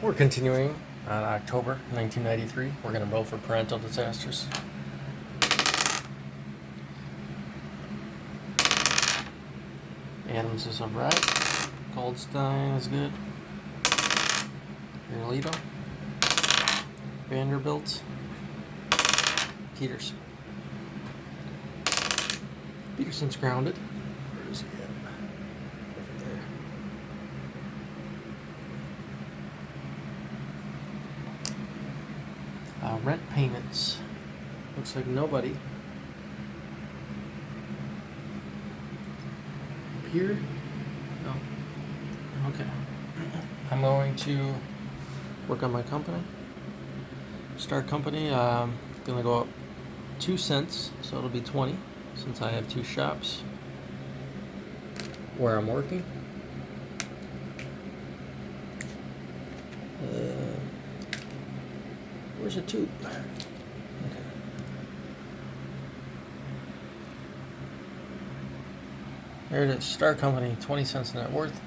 We're continuing on October 1993. We're going to roll for parental disasters. Adams is alright. Goldstein is good. Alito. Vanderbilt. Peterson. Peterson's grounded. Where is he at? Over there. Rent payments. Looks like nobody. Up here? No. Okay. I'm going to work on my company. Start company. Gonna go up 2 cents, so it'll be 20 since I have 2 shops where I'm working. Where's the 2? Okay. There it is. Start company, 20 cents net worth.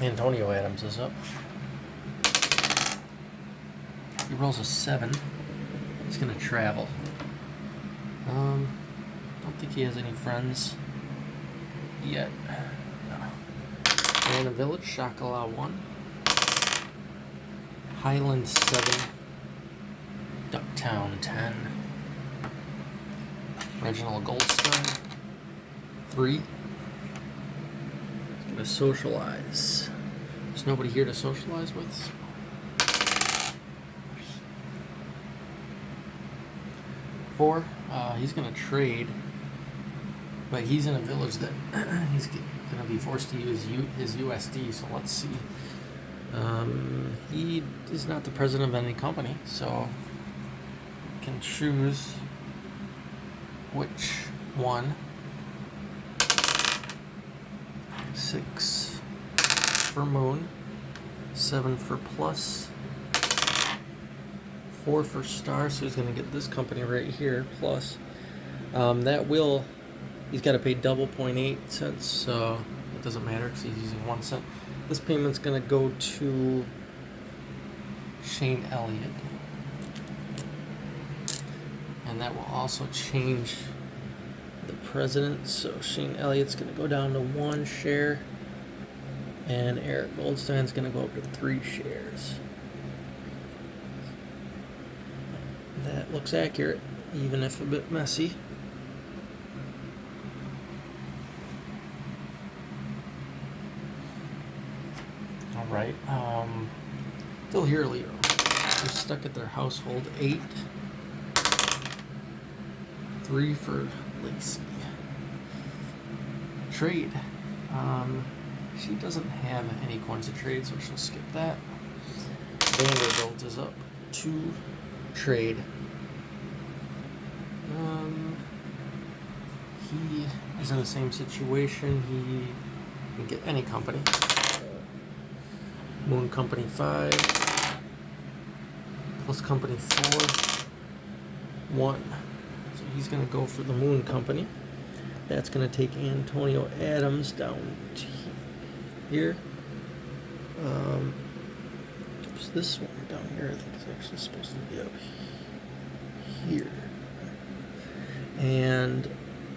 Antonio Adams is up. He rolls a 7. He's gonna travel. Don't think he has any friends yet. No. Random Village, Shakala 1. Highland 7. Ducktown 10. Reginald Goldstein 3. He's gonna socialize. There's nobody here to socialize with. 4. He's gonna trade, but he's in a village that he's gonna be forced to use his USD. So let's see. He is not the president of any company, so can choose which one. 6 for Moon, 7 for Plus, 4 for Star, so he's going to get this company right here, Plus. He's got to pay double 0.8 cents, so it doesn't matter because he's using 1 cent. This payment's going to go to Shane Elliott. And that will also change the president. So Shane Elliott's going to go down to 1 share. And Eric Goldstein's going to go up to 3 shares. That looks accurate, even if a bit messy. Alright, still here, Leo. They're stuck at their household. 8. 3 for Lacey. Trade. She doesn't have any coins to trade, so she'll skip that. Vanderbilt is up 2 trade. He is in the same situation. He can get any company. Moon Company 5. Plus Company 4. 1. So he's going to go for the Moon Company. That's going to take Antonio Adams down to here. This one down here, I think, is actually supposed to be up here. And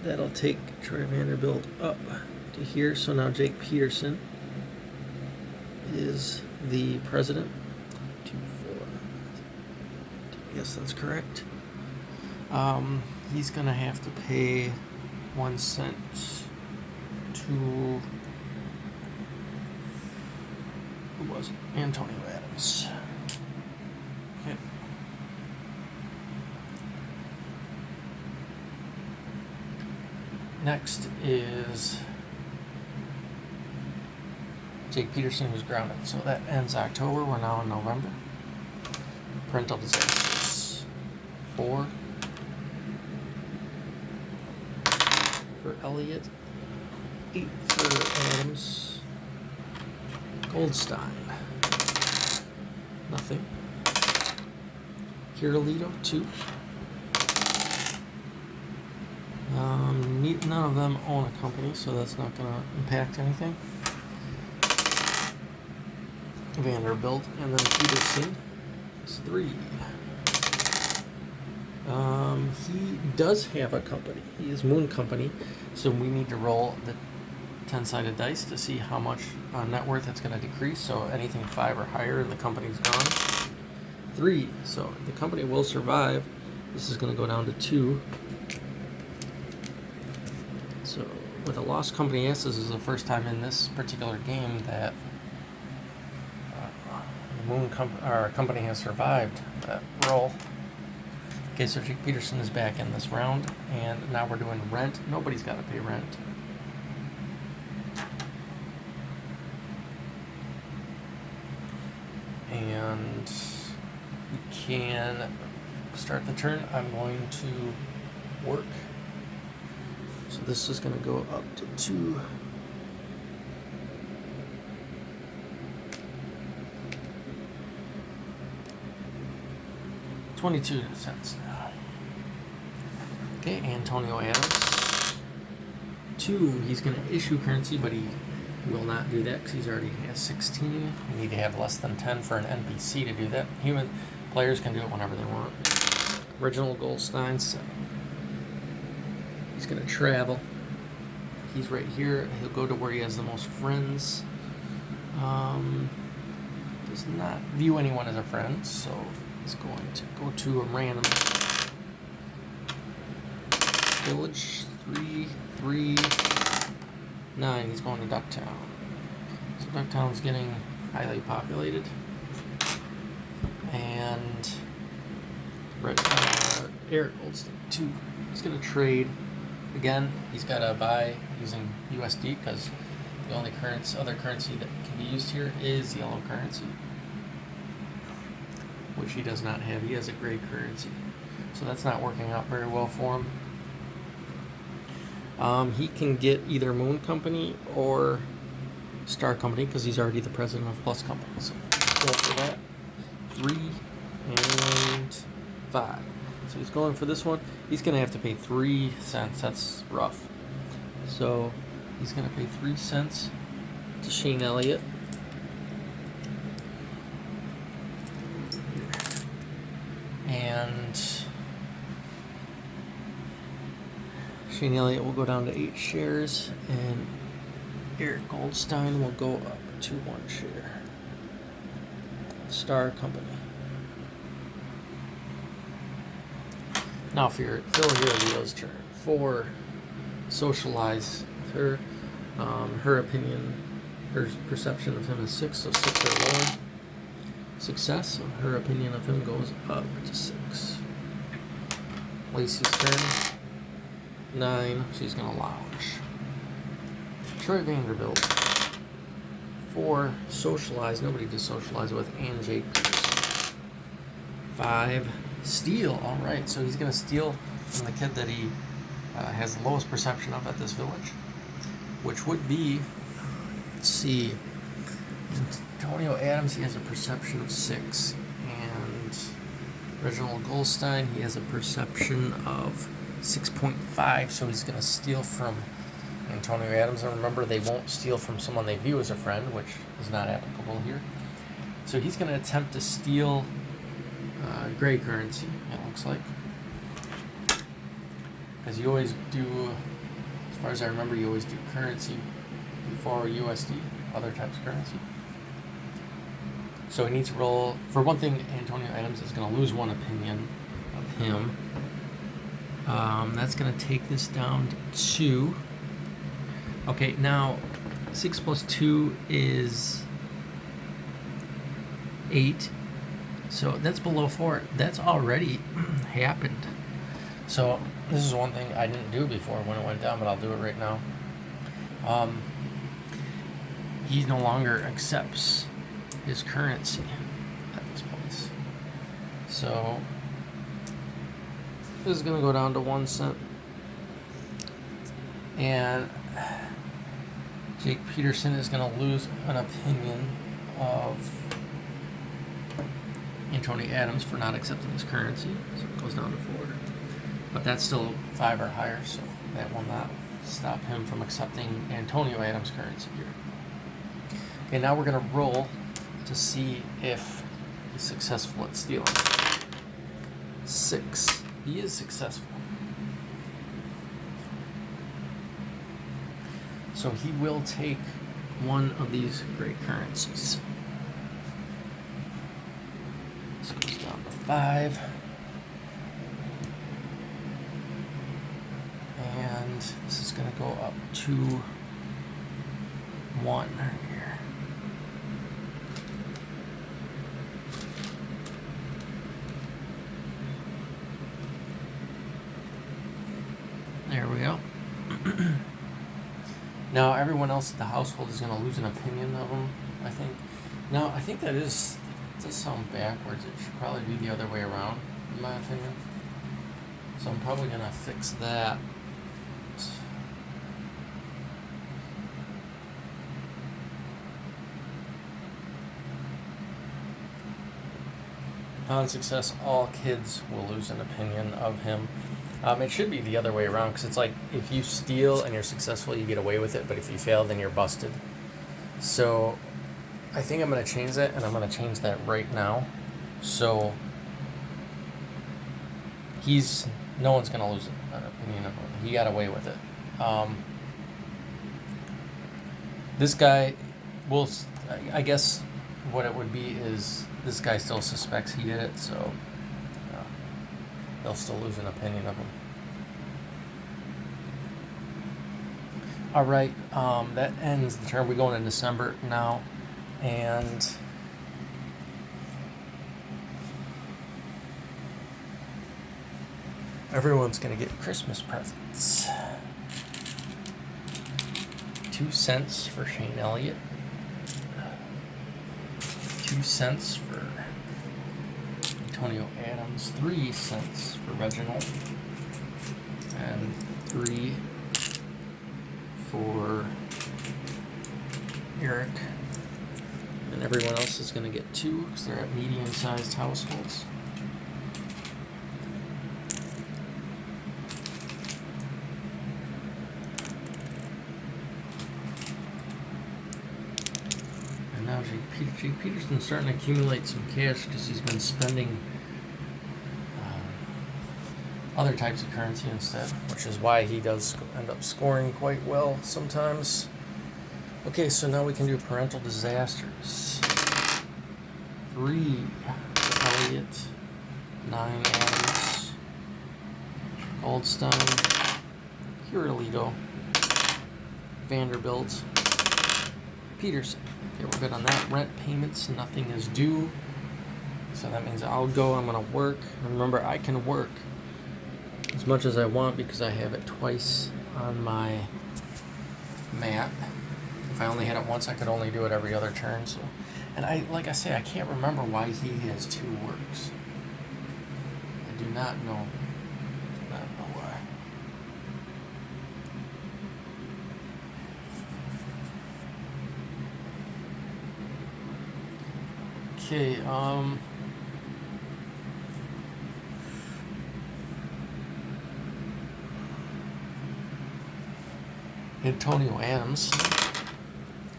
that'll take Troy Vanderbilt up to here. So now Jake Peterson is the president. 2, 4. Yes, that's correct. He's going to have to pay 1 cent to, who was it? Antonio Adams. Okay. Next is Jake Peterson, who's grounded. So that ends October. We're now in November. Parental disasters. 4 for Elliott. 8 for Adams. Goldstein. Nothing. Kirillito, 2. None of them own a company, so that's not going to impact anything. Vanderbilt, and then Peterson is 3. He does have a company. He is Moon Company, so we need to roll the 10-sided dice to see how much net worth it's going to decrease. So anything 5 or higher, the company's gone. 3, so the company will survive. This is going to go down to 2. So with a lost company, yes, this is the first time in this particular game that the company has survived that roll. Okay, so Jake Peterson is back in this round, and now we're doing rent. Nobody's got to pay rent. And we can start the turn. I'm going to work. So this is going to go up to 2. $22 now. Okay, Antonio Adams. 2, he's going to issue currency, but he will not do that because he's already has 16. You need to have less than 10 for an NPC to do that. Human players can do it whenever they want. Reginald Goldstein, 7. He's going to travel. He's right here. He'll go to where he has the most friends. Does not view anyone as a friend, so he's going to go to a random village. 3, 3, 9. He's going to Ducktown. So Ducktown's getting highly populated. And Eric Goldstein, 2. He's going to trade. Again, he's got to buy using USD because the only other currency that can be used here is yellow currency, which he does not have. He has a gray currency. So that's not working out very well for him. He can get either Moon Company or Star Company because he's already the president of Plus Company. So go for that. 3 and 5. So he's going for this one. He's going to have to pay 3 cents. That's rough. So he's going to pay 3 cents to Shane Elliott. And Shane Elliott will go down to 8 shares, and Eric Goldstein will go up to 1 share. Star Company. Now for Phil Hierleo's turn. 4, socialize with her. Her opinion, her perception of him is 6, so 6 or lower. Success, so her opinion of him goes up to 6. Lacey's turn. 9, she's going to lounge. Troy Vanderbilt. 4, socialize, nobody to socialize with, and Jake Peterson. 5, steal, alright, so he's going to steal from the kid that he has the lowest perception of at this village, which would be, let's see, Antonio Adams, he has a perception of 6, and Reginald Goldstein, he has a perception of 6.5, so he's going to steal from Antonio Adams. And remember, they won't steal from someone they view as a friend, which is not applicable here. So he's going to attempt to steal gray currency, it looks like. Because you always do, as far as I remember, you always do currency before USD, other types of currency. So he needs to roll. For one thing, Antonio Adams is going to lose 1 opinion of him. That's going to take this down to 2. Okay, now 6 plus 2 is 8. So that's below 4. That's already happened. So this is one thing I didn't do before when it went down, but I'll do it right now. He no longer accepts his currency at this place. So this is going to go down to 1 cent. And Jake Peterson is going to lose an opinion of Antonio Adams for not accepting his currency. So it goes down to 4. But that's still 5 or higher, so that will not stop him from accepting Antonio Adams' currency here. Okay, now we're going to roll to see if he's successful at stealing. 6. He is successful. So he will take one of these great currencies. This goes down to 5. And this is going to go up to 1 here. There we go. Now everyone else at the household is going to lose an opinion of him, I think. Now, I think that does sound backwards. It should probably be the other way around, in my opinion. So I'm probably going to fix that. Upon success, all kids will lose an opinion of him. It should be the other way around, because it's like if you steal and you're successful, you get away with it, but if you fail, then you're busted. So I think I'm going to change that, and I'm going to change that right now. So no one's going to lose an opinion of him. He got away with it. This guy will, I guess what it would be is this guy still suspects he did it, so they'll still lose an opinion of him. All right, that ends the term. We're going in December now, and everyone's going to get Christmas presents. 2 cents for Shane Elliott. 2 cents for Antonio Adams. 3 cents for Reginald. And 3 for Eric. And everyone else is going to get 2 because they're at medium-sized households. Now Jake Peterson's starting to accumulate some cash because he's been spending other types of currency instead, which is why he does end up scoring quite well sometimes. Okay, so now we can do parental disasters. 3 for Elliott, 9 Adams, Goldstein, Hirolito, Vanderbilt, Peterson. Okay, we're good on that. Rent payments, nothing is due. So that means I'll go, I'm going to work. Remember, I can work as much as I want because I have it twice on my mat. If I only had it once, I could only do it every other turn. So, and like I say, I can't remember why he has 2 works. I do not know. Why. Okay, Antonio Adams,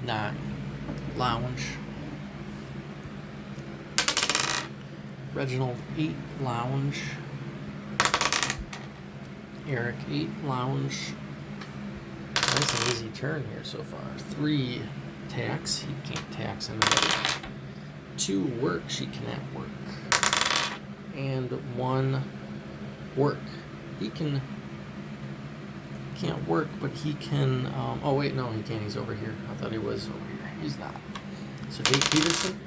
9, Lounge. Reginald, 8, Lounge. Eric, 8, Lounge. Nice and easy turn here so far. 3, tax. He can't tax anybody. 2, work. She cannot work. And 1, work. He can't work, but he can. Oh wait, no, he can't. He's over here. I thought he was over here. He's not. So Jake Peterson.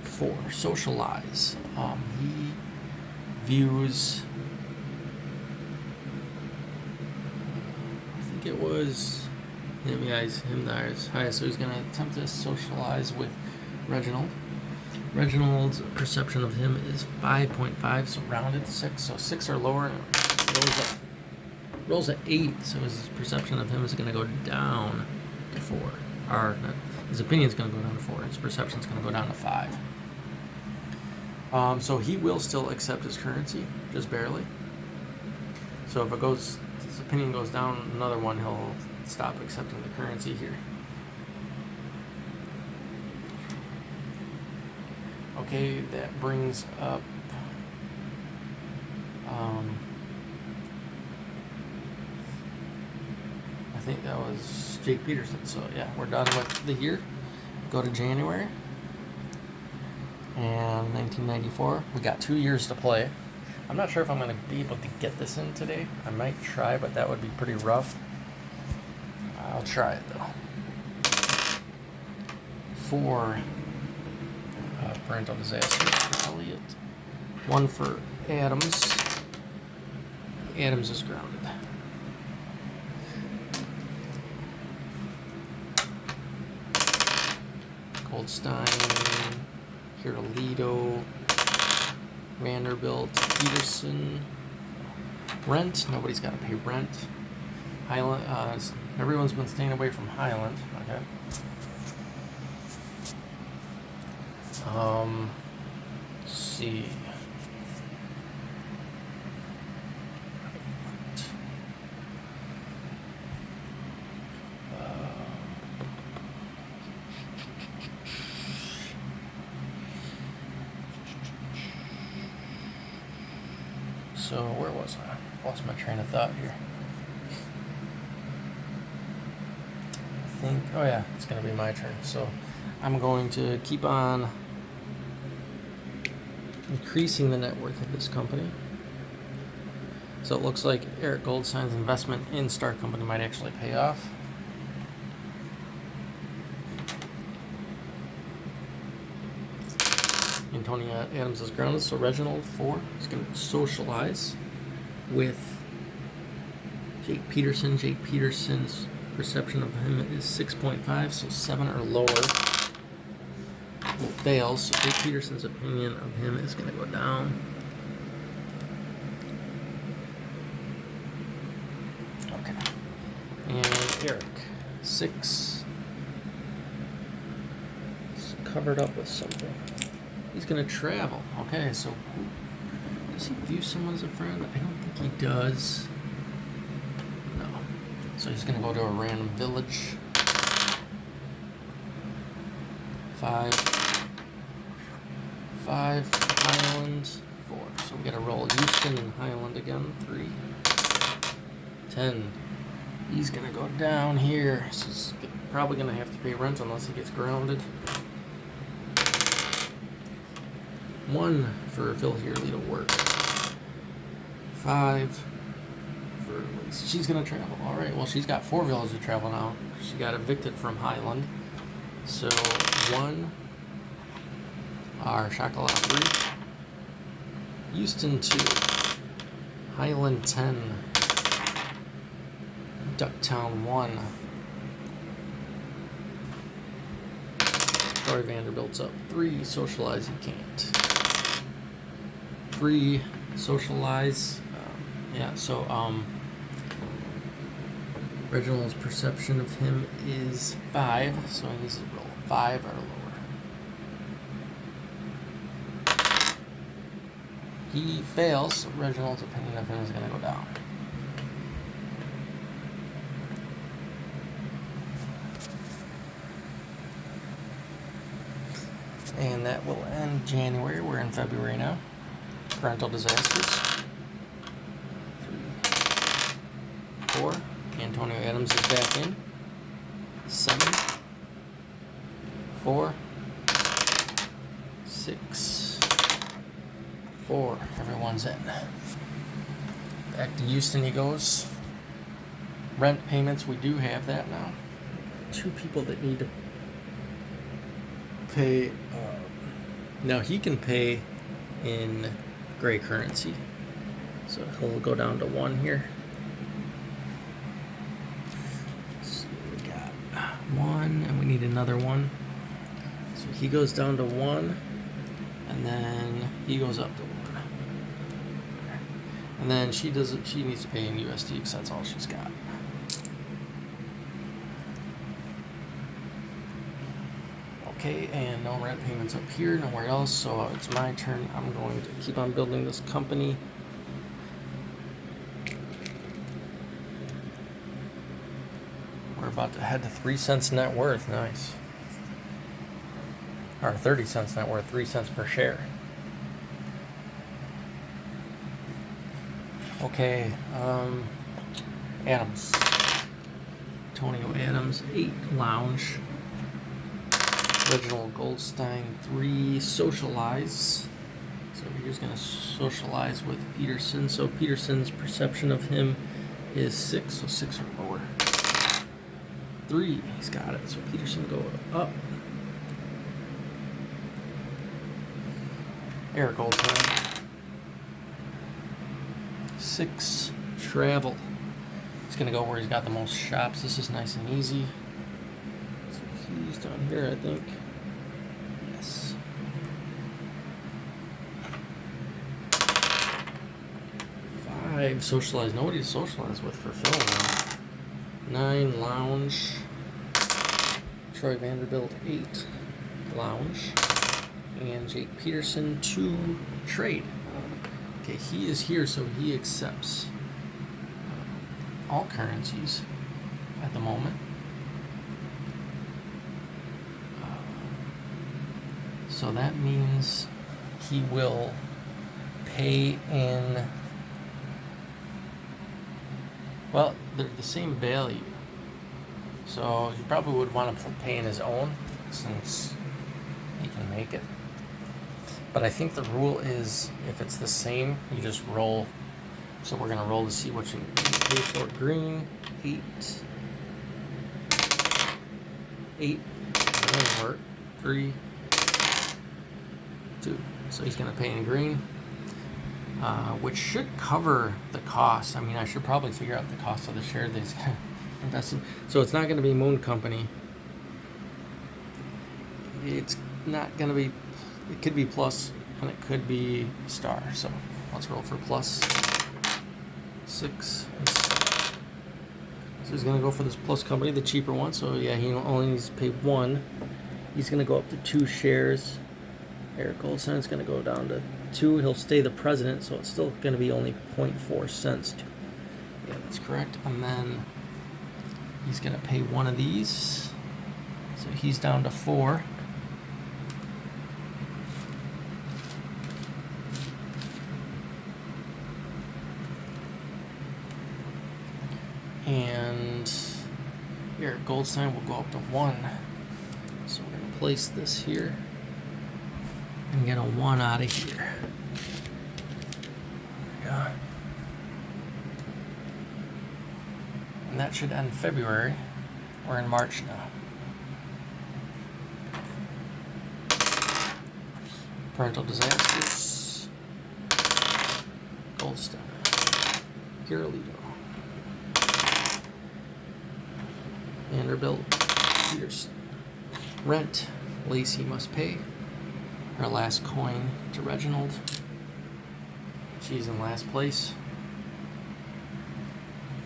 4, socialize. He views. I think it was him. Yeah, him there is high. So he's gonna attempt to socialize with Reginald. Reginald's perception of him is 5.5, so rounded 6. So 6 or lower. Rolls at 8, so his perception of him is going to go down to 4. Or his opinion is going to go down to 4. His perception is going to go down to 5. So he will still accept his currency, just barely. So if his opinion goes down another one, he'll stop accepting the currency here. Okay, that brings up I think that was Jake Peterson. So yeah, we're done with the year. Go to January. And 1994. We got 2 years to play. I'm not sure if I'm going to be able to get this in today. I might try, but that would be pretty rough. I'll try it though. 4 parental disasters for Elliot. 1 for Adams. Adams is grounded. Goldstein, Carolito, Vanderbilt, Peterson, rent. Nobody's got to pay rent. Highland. Everyone's been staying away from Highland. Okay. Let's see. So where was I? Lost my train of thought here. I think, oh yeah, it's going to be my turn. So I'm going to keep on increasing the net worth of this company. So it looks like Eric Goldstein's investment in Star Company might actually pay off. Antonia Adams is grounded, so Reginald 4 is going to socialize with Jake Peterson. Jake Peterson's perception of him is 6.5, so 7 or lower will fail. So Jake Peterson's opinion of him is going to go down. Okay. And Eric 6 is covered up with something. He's going to travel. Okay, so does he view someone as a friend? I don't think he does. No. So he's going to go to a random village. 5. Highland. 4. So we got to roll Houston and Highland again. 3. 10. He's going to go down here. So he's probably going to have to pay rent unless he gets grounded. 1 for Phil Healy to work. 5 for Lacey. She's going to travel. All right. Well, she's got 4 villas to travel now. She got evicted from Highland. So 1 are Chocolat 3. Houston 2. Highland 10. Ducktown 1. Troy Vanderbilt's up 3. Socialize, you can't. 3 socialize. Reginald's perception of him is 5, so he needs to roll 5 or lower. He fails, so Reginald's opinion of him is going to go down. And that will end January. We're in February now. Parental disasters. 3, 4. Antonio Adams is back in. 7. 4. 6. 4. Everyone's in. Back to Houston he goes. Rent payments, we do have that now. 2 people that need to pay. Now he can pay in gray currency, so he'll go down to 1 here. So we got 1, and we need another 1. So he goes down to 1, and then he goes up to 1. And then she doesn't. She needs to pay in USD because that's all she's got. Okay, and no rent payments up here, nowhere else, so it's my turn. I'm going to keep on building this company. We're about to head to 3 cents net worth. Nice. or 30 cents net worth, 3 cents per share. Okay, Adams. Antonio Adams, 8 lounge. Reginald Goldstein, 3 socialize. So here's going to socialize with Peterson. So Peterson's perception of him is 6, so 6 or lower. 3, he's got it. So Peterson go up. Eric Goldstein. 6, travel. He's going to go where he's got the most shops. This is nice and easy. So he's down here, I think. Yes. 5, socialize. Nobody to socialize with for Phil now. 9, lounge. Troy Vanderbilt, 8, lounge. And Jake Peterson, 2, trade. Okay, he is here, so he accepts all currencies at the moment. So that means he will pay in, well, they're the same value. So he probably would want to pay in his own since he can make it. But I think the rule is if it's the same, you just roll. So we're going to roll to see what you pay for. Green, 8. 8. That doesn't work. 3. 2. So he's going to pay in green, which should cover the cost. I mean, I should probably figure out the cost of the share that he's invested. So it's not going to be Moon Company. It's not going to be, it could be plus, and it could be star. So let's roll for plus. 6. So he's going to go for this plus company, the cheaper one. So yeah, he only needs to pay 1. He's going to go up to 2 shares. Eric Goldstein is going to go down to 2. He'll stay the president, so it's still going to be only 0.4 cents. Yeah, that's correct. And then he's going to pay 1 of these. So he's down to 4. And Eric Goldstein will go up to 1. So we're going to place this here and get a 1 out of here. There we go. And that should end February. We're in March now. Parental disasters. Goldstein. Girolito. Vanderbilt, Peterson. Rent, Lacey must pay. Our last coin to Reginald. She's in last place.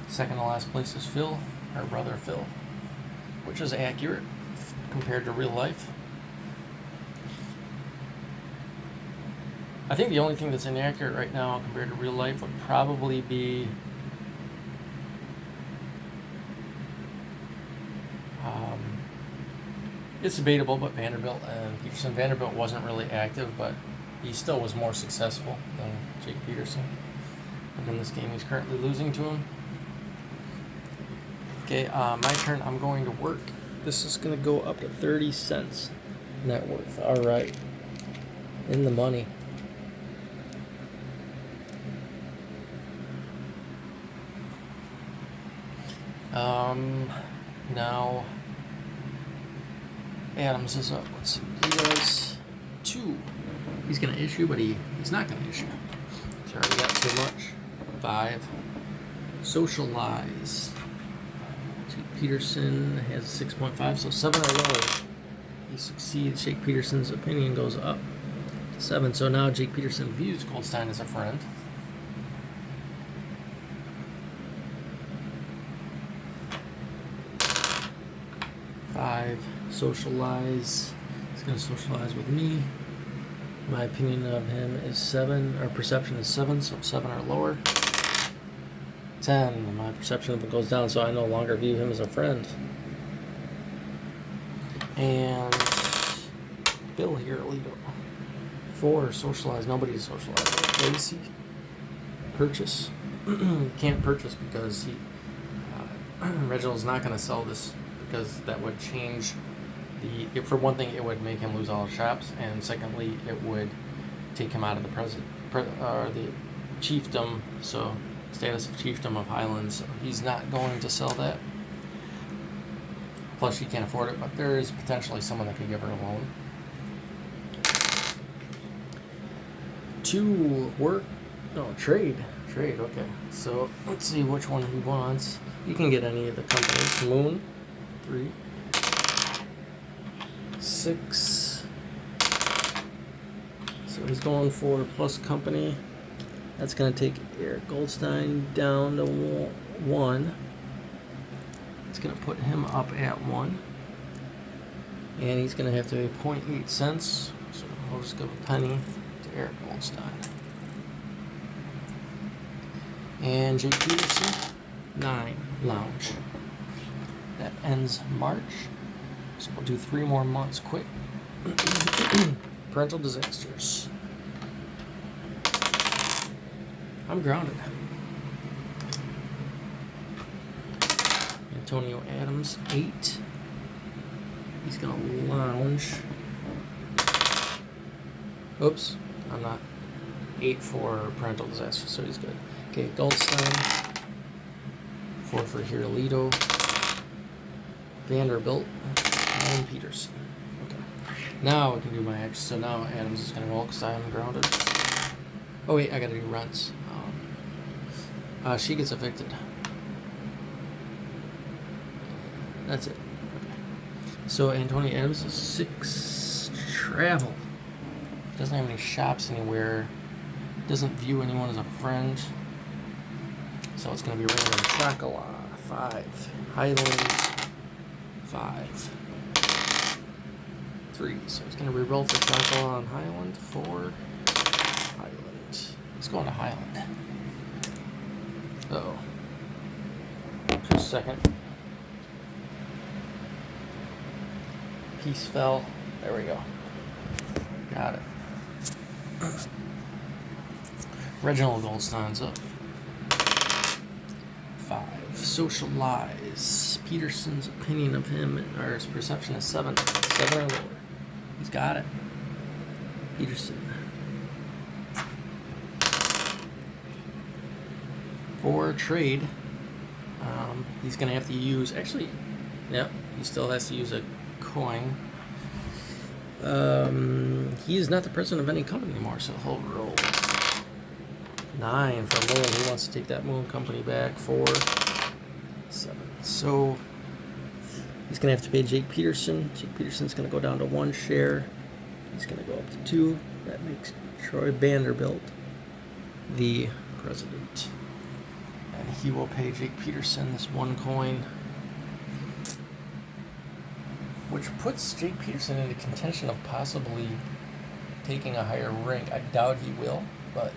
Second to last place is Phil, our brother Phil, which is accurate compared to real life. I think the only thing that's inaccurate right now compared to real life would probably be it's debatable, but Vanderbilt and Peterson. Vanderbilt wasn't really active, but he still was more successful than Jake Peterson. And in this game, he's currently losing to him. Okay, my turn. I'm going to work. This is going to go up to 30 cents net worth. All right. In the money. Now Adams is up. Let's see what he does. 2. He's going to issue, but he's not going to issue. He's already got too much. 5. Socialize. Jake Peterson has 6.5, so 7 or lower. He succeeds. Jake Peterson's opinion goes up to 7. So now Jake Peterson views Goldstein as a friend. 5, socialize. He's going to socialize with me. My opinion of him is 7. Our perception is 7, so 7 or lower. 10. My perception of him goes down, so I no longer view him as a friend. And Phil Hirolito. 4, socialize. Nobody's socialized. Lacey, purchase. Can't purchase because Reginald's not going to sell this because that would change for one thing, it would make him lose all his shops, and secondly, it would take him out of the the chiefdom, so status of chiefdom of Highlands. So he's not going to sell that. Plus, she can't afford it, but there is potentially someone that could give her a loan. 2, work. No, trade. Trade, okay. So let's see which one he wants. You can get any of the companies. Moon, 3, 6. So he's going for plus company. That's going to take Eric Goldstein down to 1. It's going to put him up at 1. And he's going to have to pay 0.8 cents. So I'll just give a penny to Eric Goldstein. And Jake Peterson, 9, lounge. That ends March. So we'll do 3 more months quick. Parental disasters. I'm grounded. Antonio Adams, 8. He's gonna lounge. Oops, I'm not. 8 for parental disaster, so he's good. Okay, Goldstein. 4 for Hirolito. Vanderbilt. And Peterson. Okay. Now we can do my action. So now Adams is gonna roll because I'm grounded. Oh wait, I gotta do rents. She gets evicted. That's it. Okay. So Antonio Adams is 6. Travel. Doesn't have any shops anywhere. Doesn't view anyone as a friend. So it's going to be random. Chocolat, 5. Highlands, 5. 3. So he's going to re-roll for Chocolat on Highland. 4. Highland. He's going to Highland. Uh-oh. Just a second. Piece fell. There we go. Got it. Reginald Goldstein's up. 5. Socialize. Peterson's opinion of him, or his perception is 7. 7 or lower. He's got it. Peterson. 4. Trade. He's going to have to use, actually, yeah, he still has to use a coin. He is not the president of any company anymore, so he'll roll 9 for Moon. He wants to take that Moon company back. 4, 7. So he's going to have to pay Jake Peterson. Jake Peterson's going to go down to 1 share. He's going to go up to 2. That makes Troy Vanderbilt the president. And he will pay Jake Peterson this 1 coin, which puts Jake Peterson into contention of possibly taking a higher rank. I doubt he will, but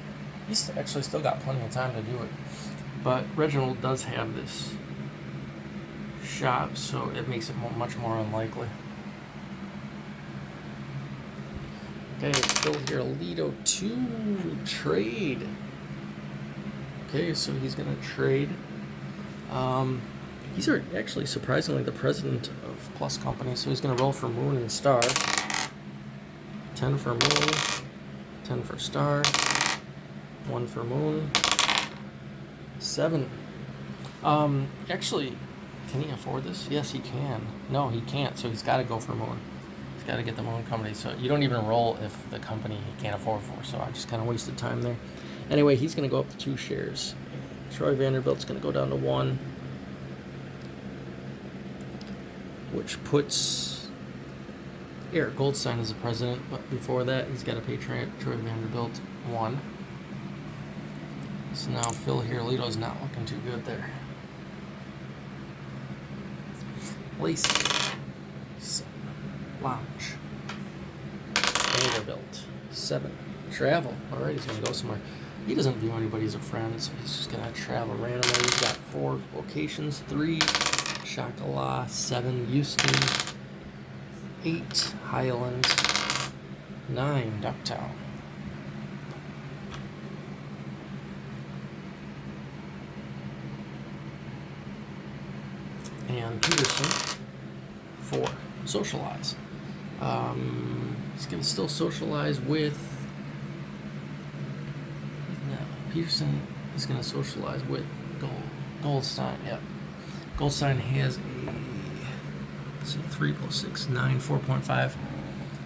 he's actually still got plenty of time to do it. But Reginald does have this shop, so it makes it much more unlikely. Okay, Phil Hirolito, 2. Trade. Okay, so he's going to trade. These are actually surprisingly the president of Plus Company, so he's going to roll for Moon and Star. 10 for Moon, 10 for Star, 1 for Moon, 7. Actually, can he afford this? Yes, he can. No, he can't, so he's got to go for Moon. He's got to get the Moon company, so you don't even roll if the company he can't afford for, so I just kind of wasted time there. Anyway, he's going to go up to 2 shares. Troy Vanderbilt's going to go down to 1. Which puts Eric Goldstein as the president, but before that, he's got to pay Troy Vanderbilt 1. So now Phil Hirolito's not looking too good there. Lacey, 7. Lounge. Vanderbilt, 7. Travel. Alright, he's going to go somewhere. He doesn't view anybody as a friend, so he's just going to travel randomly. He's got 4 locations. 3. Chocolat, 7. Houston, 8. Highland, 9, Ducktown. And Peterson, 4, Socialize. He's going to still socialize with... No, Peterson is going to socialize with Goldstein. Yeah. Goldstein has a... Let's see, 3 + 6, 9, 4.5.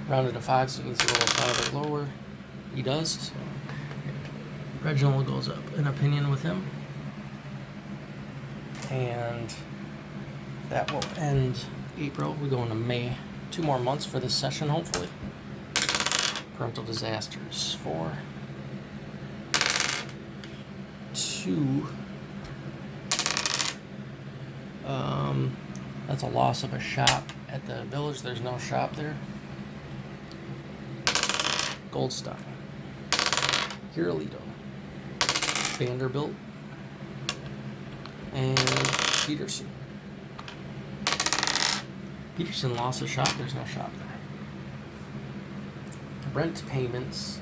Rounded to 5, so he needs to roll a 5 or lower. He does. So Reginald goes up. An opinion with him. And that will end April. We go into May. 2 more months for this session, hopefully. Parental Disasters for 2. That's a loss of a shop at the village. There's no shop there. Goldstein, Hirolito, Vanderbilt, and Peterson. Peterson lost a shop. There's no shop there. Rent payments.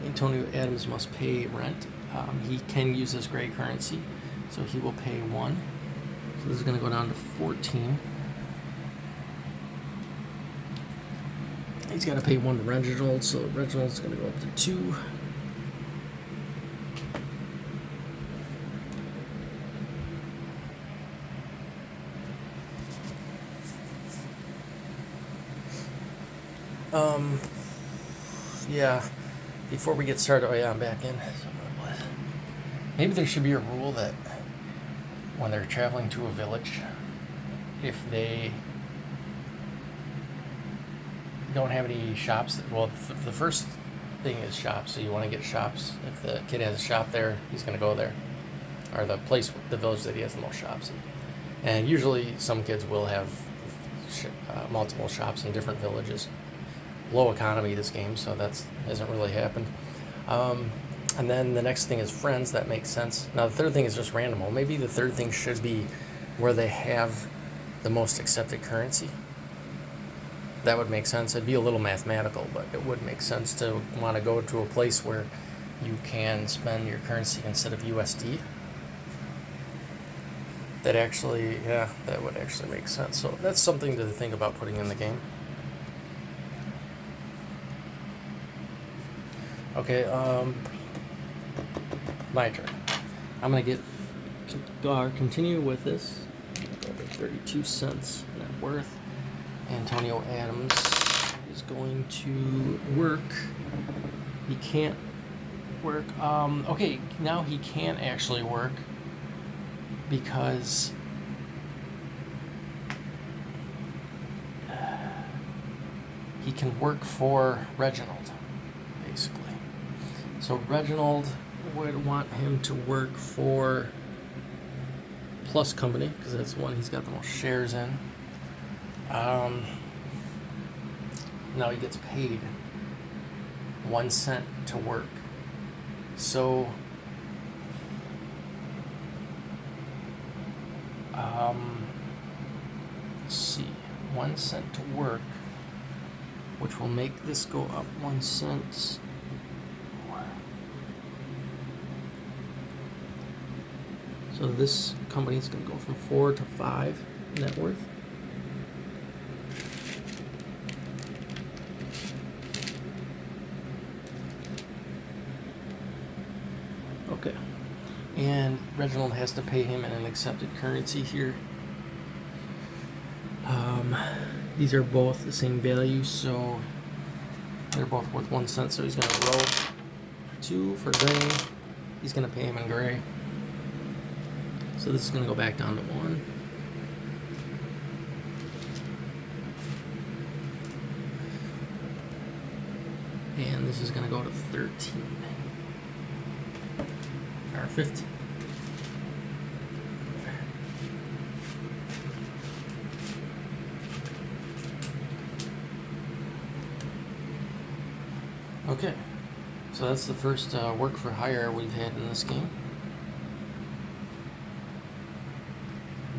Antonio Adams must pay rent. He can use this gray currency, so he will pay 1. So this is going to go down to 14. He's got to pay 1 to Reginald, so Reginald's going to go up to 2. Yeah, before we get started, oh yeah, I'm back in. Maybe there should be a rule that when they're traveling to a village, if they don't have any shops, well, the first thing is shops, so you want to get shops. If the kid has a shop there, he's going to go there, or the village that he has the most shops in. And usually some kids will have multiple shops in different villages. Low economy this game, so that hasn't really happened. And then the next thing is friends. That makes sense. Now the third thing is just random. Well, maybe the third thing should be where they have the most accepted currency. That would make sense. It'd be a little mathematical, but it would make sense to want to go to a place where you can spend your currency instead of USD. That would actually make sense. So that's something to think about putting in the game. Okay, my turn. I'm going to continue with this. Go to 32 cents net worth. Antonio Adams is going to work. He can't work. Okay, now he can actually work because he can work for Reginald, basically. So Reginald would want him to work for Plus Company because that's the one he's got the most shares in. Now he gets paid 1 cent to work. So let's see, 1 cent to work, which will make this go up 1 cent. So this company is going to go from 4 to 5 net worth. Okay. And Reginald has to pay him in an accepted currency here. These are both the same value, so they're both worth 1 cent. So he's going to roll 2 for gray. He's going to pay him in gray. So this is going to go back down to 1. And this is going to go to 13. Or 15. Okay. So that's the first work for hire we've had in this game.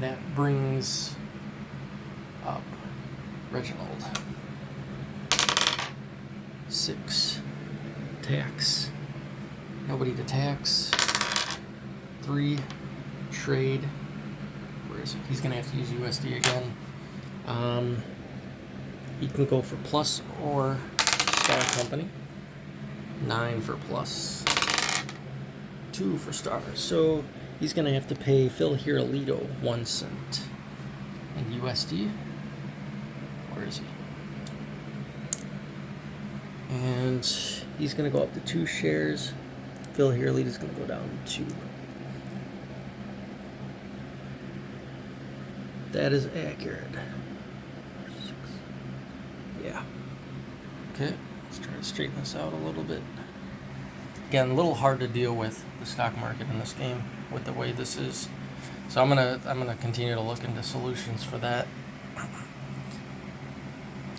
That brings up Reginald. 6 tax. Nobody to tax. 3 trade. Where is it? He's gonna have to use USD again. He can go for plus or star company. 9 for plus. 2 for star. So he's gonna have to pay Phil Hirolito 1 cent. And USD. Where is he? And he's gonna go up to 2 shares. Phil Hirolito's gonna go down to 2. That is accurate. Yeah. Okay, let's try to straighten this out a little bit. Again, a little hard to deal with the stock market in this game with the way this is. So I'm gonna continue to look into solutions for that.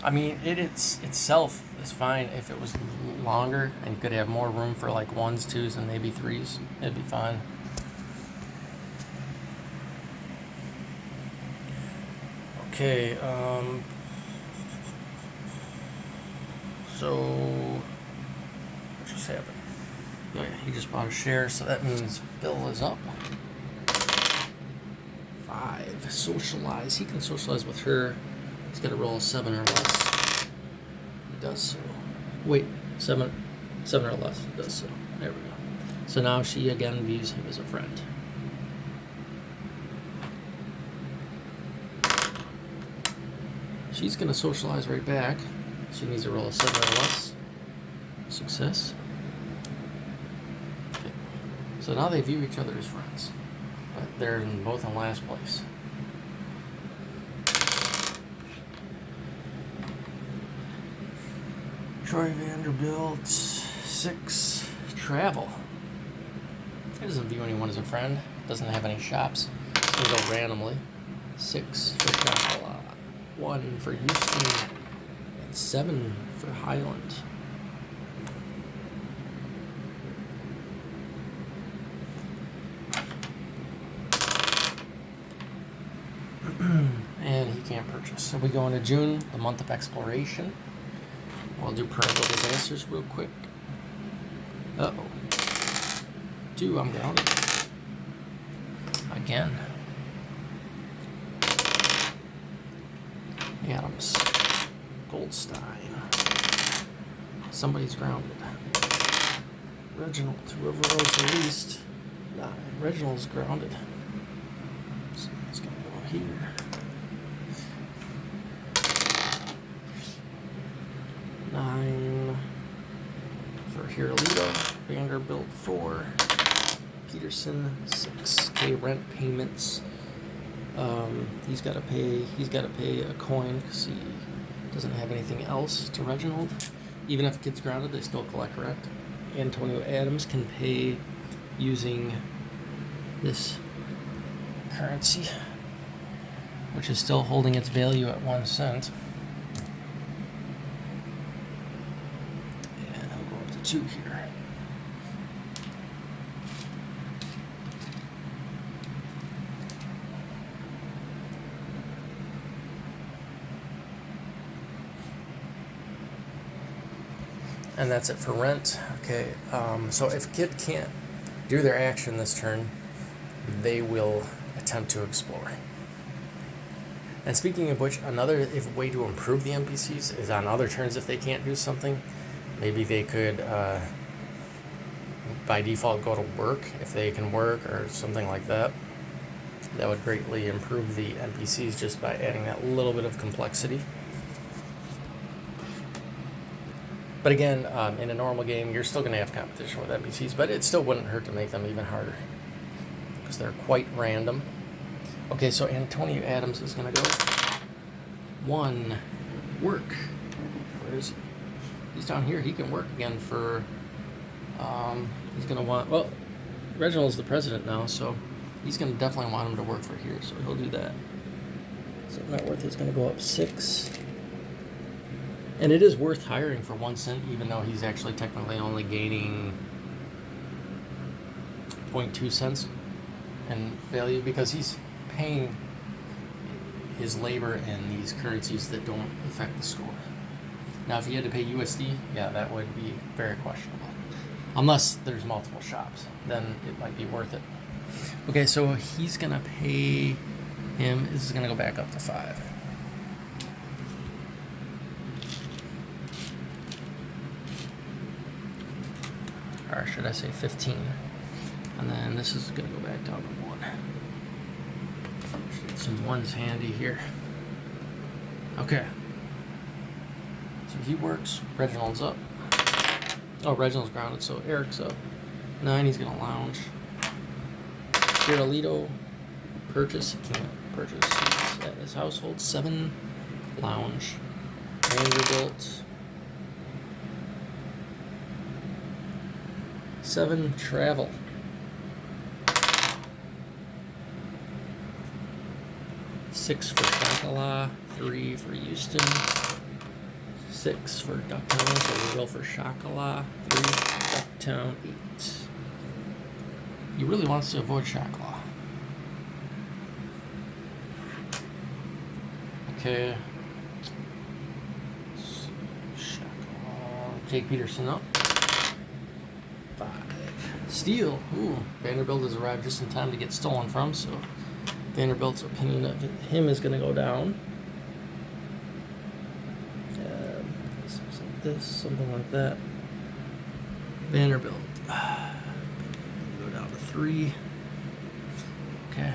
I mean, itself is fine if it was longer and you could have more room for like 1s, 2s, and maybe 3s. It'd be fine. Okay, so what just happened? Oh yeah, he just bought a share, so that means Bill is up. 5, socialize. He can socialize with her. He's got to roll a 7 or less. He does so. Wait, 7 or less. He does so. There we go. So now she again views him as a friend. She's going to socialize right back. She needs to roll a 7 or less. Success. Okay. So now they view each other as friends. But they're both in last place. Troy Vanderbilt. 6. Travel. He doesn't view anyone as a friend. Doesn't have any shops. He's going to go randomly. 6 for travel. 1 for Houston, and 7 for Highland. And he can't purchase. So we go into June, the month of exploration. We'll do parental disasters real quick. Uh-oh. 2, I'm grounded. Again. Adams, Goldstein, somebody's grounded. Reginald, whoever rolls the least. 9, Reginald's grounded. So it's gonna go here. 9 for Hirolito, Vanderbilt 4, Peterson 6. Okay, rent payments. He's got to pay a coin because he doesn't have anything else to Reginald. Even if the kid's grounded, they still collect rent. Antonio Adams can pay using this currency, which is still holding its value at 1 cent. And I'll go up to 2 here. And that's it for rent. Okay, so if a kid can't do their action this turn, they will attempt to explore. And speaking of which, another way to improve the NPCs is on other turns if they can't do something. Maybe they could, by default, go to work if they can work or something like that. That would greatly improve the NPCs just by adding that little bit of complexity. But again, in a normal game, you're still going to have competition with NPCs, but it still wouldn't hurt to make them even harder because they're quite random. Okay, so Antonio Adams is going to go 1, work. Where is he? He's down here. He can work again for, he's going to want, well, Reginald's the president now, so he's going to definitely want him to work for here, so he'll do that. So net worth is going to go up 6. And it is worth hiring for 1 cent, even though he's actually technically only gaining 0.2 cents in value because he's paying his labor in these currencies that don't affect the score. Now, if you had to pay USD, yeah, that would be very questionable. Unless there's multiple shops, then it might be worth it. Okay, so he's gonna pay him. This is gonna go back up to 5. Or should I say 15? And then this is gonna go back down to 1. Should get some ones handy here. Okay. So he works. Reginald's up. Oh, Reginald's grounded, so Eric's up. 9, he's gonna lounge. Spirulito, purchase. He can't purchase. He's at his household. 7, lounge. Vanderbilt. 7, travel. 6 for Shakala. 3 for Houston. 6 for Ducktown, so we will for Shakala. 3 Ducktown. 8. He really wants to avoid Shakala. Okay. Shakala. Jake Peterson up. 5. Steal. Ooh, Vanderbilt has arrived just in time to get stolen from, so Vanderbilt's opinion of him is going to go down. This, something like that. Vanderbilt. Go down to 3. Okay.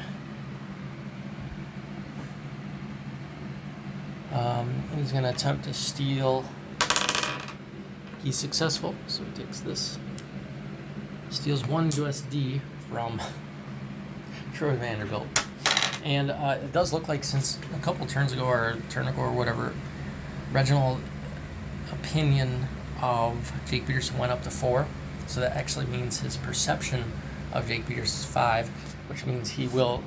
He's going to attempt to steal. He's successful, so he takes this. Steals 1 USD from Troy Vanderbilt. And it does look like since a couple turns ago, or turn ago, or whatever, Reginald opinion of Jake Peterson went up to 4, so that actually means his perception of Jake Peterson is 5, which means he will.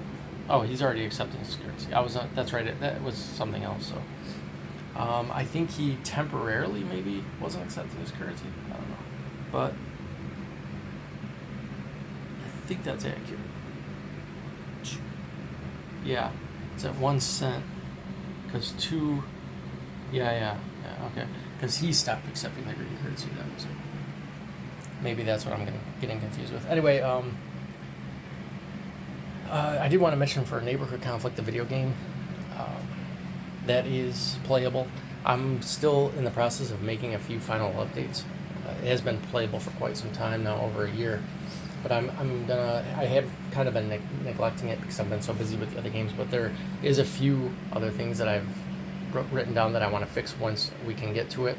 Oh, he's already accepting his currency. That's right. That was something else. So, I think he temporarily maybe wasn't accepting his currency. I don't know, but I think that's accurate. Yeah, it's at 1 cent because 2. Yeah. Okay. Because he stopped accepting the green currency. That was it. Maybe that's what I'm getting confused with. Anyway, I did want to mention for Neighborhood Conflict, the video game, that is playable. I'm still in the process of making a few final updates. It has been playable for quite some time now, over a year. But I have kind of been neglecting it because I've been so busy with the other games. But there is a few other things that I've written down that I want to fix once we can get to it.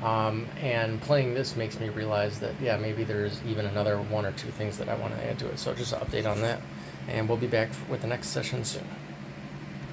And playing this makes me realize that, yeah, maybe there's even another 1 or 2 things that I want to add to it. So just an update on that. And we'll be back with the next session soon.